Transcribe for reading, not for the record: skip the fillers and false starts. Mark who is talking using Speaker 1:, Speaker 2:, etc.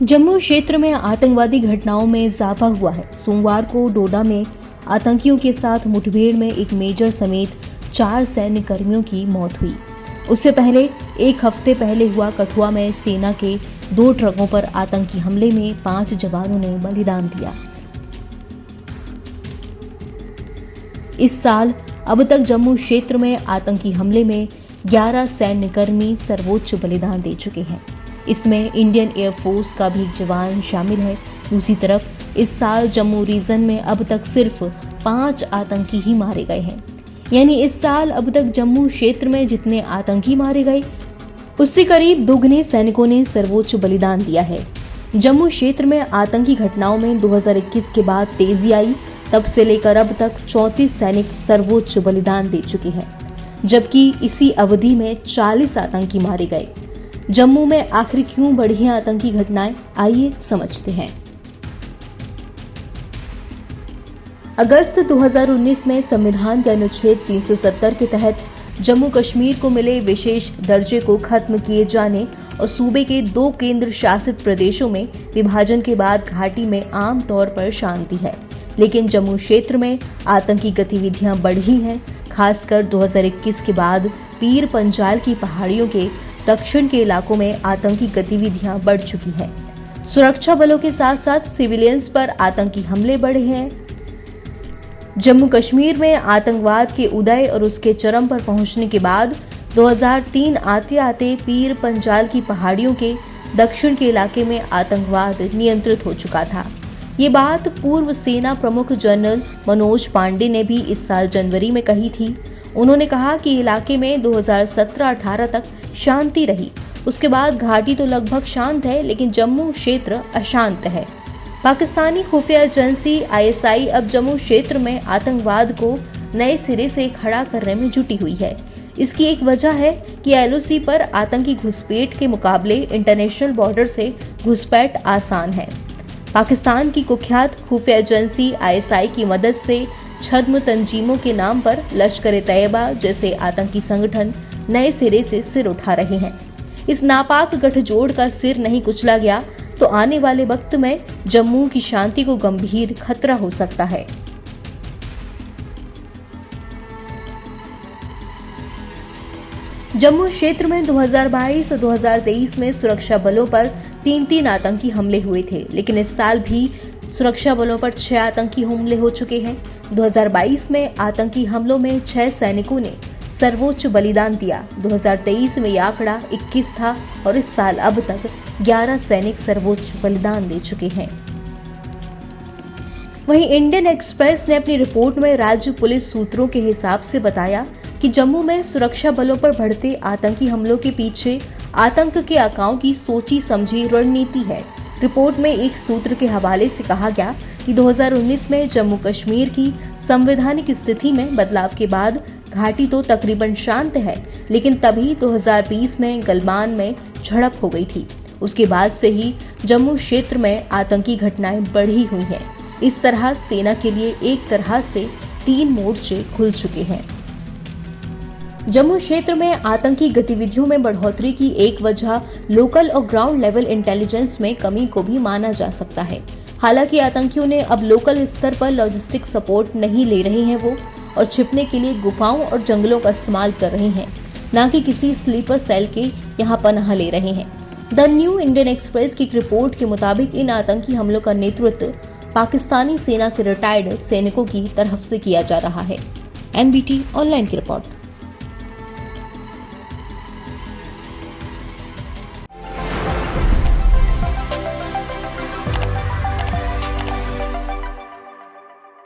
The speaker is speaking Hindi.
Speaker 1: जम्मू क्षेत्र में आतंकवादी घटनाओं में इजाफा हुआ है। सोमवार को डोडा में आतंकियों के साथ मुठभेड़ में एक मेजर समेत 4 सैन्य कर्मियों की मौत हुई। उससे पहले एक हफ्ते पहले हुआ कठुआ में सेना के 2 ट्रकों पर आतंकी हमले में 5 जवानों ने बलिदान दिया। इस साल अब तक जम्मू क्षेत्र में आतंकी हमले में 11 सैन्य कर्मी सर्वोच्च बलिदान दे चुके हैं। इसमें इंडियन एयरफोर्स का भी एक जवान शामिल है। दूसरी तरफ इस साल जम्मू रीजन में अब तक सिर्फ 5 आतंकी ही मारे गए हैं। यानी इस साल अब तक जम्मू क्षेत्र में जितने आतंकी मारे गए उससे करीब दोगुने सैनिकों ने सर्वोच्च बलिदान दिया है। जम्मू क्षेत्र में आतंकी घटनाओं में 2021 के बाद तेजी आई। तब से लेकर अब तक 34 सैनिक सर्वोच्च बलिदान दे चुके हैं, जबकि इसी अवधि में 40 आतंकी मारे गए। जम्मू में आखिर क्यों बढ़ी हैं आतंकी घटनाएं, आइए समझते हैं। अगस्त 2019 में संविधान के अनुच्छेद 370 के तहत जम्मू कश्मीर को मिले विशेष दर्जे को खत्म किए जाने और सूबे के 2 केंद्र शासित प्रदेशों में विभाजन के बाद घाटी में आम तौर पर शांति है, लेकिन जम्मू क्षेत्र में आतंकी गतिविधियां बढ़ी हैं। खासकर 2021 के बाद पीर पंजाल की पहाड़ियों के दक्षिण के इलाकों में आतंकी गतिविधियां बढ़ चुकी हैं। सुरक्षा बलों के साथ साथ सिविलियंस पर आतंकी हमले बढ़े हैं। जम्मू कश्मीर में आतंकवाद के उदय और उसके चरम पर पहुंचने के बाद 2003 आते आते पीर पंजाल की पहाड़ियों के दक्षिण के इलाके में आतंकवाद नियंत्रित हो चुका था। ये बात पूर्व सेना प्रमुख जनरल मनोज पांडे ने भी इस साल जनवरी में कही थी। उन्होंने कहा कि इलाके में 2017-18 तक शांति रही, उसके बाद घाटी तो लगभग शांत है, लेकिन जम्मू क्षेत्र अशांत है। पाकिस्तानी खुफिया एजेंसी ISI अब जम्मू क्षेत्र में आतंकवाद को नए सिरे से खड़ा करने में जुटी हुई है। इसकी एक वजह है कि LOC पर आतंकी घुसपैठ के मुकाबले इंटरनेशनल बॉर्डर से घुसपैठ आसान है। पाकिस्तान की कुख्यात खुफिया एजेंसी ISI की मदद से छद्म तंजीमों के नाम पर लश्कर-ए-तैयबा जैसे आतंकी संगठन नए सिरे से सिर उठा रहे हैं। इस नापाक गठजोड़ का सिर नहीं कुचला गया तो आने वाले वक्त में जम्मू की शांति को गंभीर खतरा हो सकता है। जम्मू क्षेत्र में 2022 और 2023 में सुरक्षा बलों पर 3 आतंकी हमले हुए थे, लेकिन इस साल भी सुरक्षा बलों पर 6 आतंकी हमले हो चुके हैं। 2022 में आतंकी हमलों में 6 सैनिकों ने सर्वोच्च बलिदान दिया। 2023 में यह आंकड़ा 21 था और इस साल अब तक 11 सैनिक सर्वोच्च बलिदान दे चुके हैं। वहीं इंडियन एक्सप्रेस ने अपनी रिपोर्ट में राज्य पुलिस सूत्रों के हिसाब से बताया कि जम्मू में सुरक्षा बलों पर बढ़ते आतंकी हमलों के पीछे आतंक के आकाओं की सोची समझी रणनीति है। रिपोर्ट में एक सूत्र के हवाले से कहा गया कि 2019 में जम्मू कश्मीर की संवैधानिक स्थिति में बदलाव के बाद घाटी तो तकरीबन शांत है, लेकिन तभी 2020 में गलवान में झड़प हो गई थी। उसके बाद से ही जम्मू क्षेत्र में आतंकी घटनाएं बढ़ी हुई हैं। इस तरह सेना के लिए एक तरह से 3 मोर्चे खुल चुके हैं। जम्मू क्षेत्र में आतंकी गतिविधियों में बढ़ोतरी की एक वजह लोकल और ग्राउंड लेवल इंटेलिजेंस में कमी को भी माना जा सकता है। हालांकि आतंकियों ने अब लोकल स्तर पर लॉजिस्टिक सपोर्ट नहीं ले रहे हैं वो, और छिपने के लिए गुफाओं और जंगलों का इस्तेमाल कर रहे हैं, न कि किसी स्लीपर सेल के यहाँ पनाह ले रहे हैं। द न्यू इंडियन एक्सप्रेस की रिपोर्ट के मुताबिक इन आतंकी हमलों का नेतृत्व पाकिस्तानी सेना के रिटायर्ड सैनिकों की तरफ से किया जा रहा है। NBT ऑनलाइन की रिपोर्ट।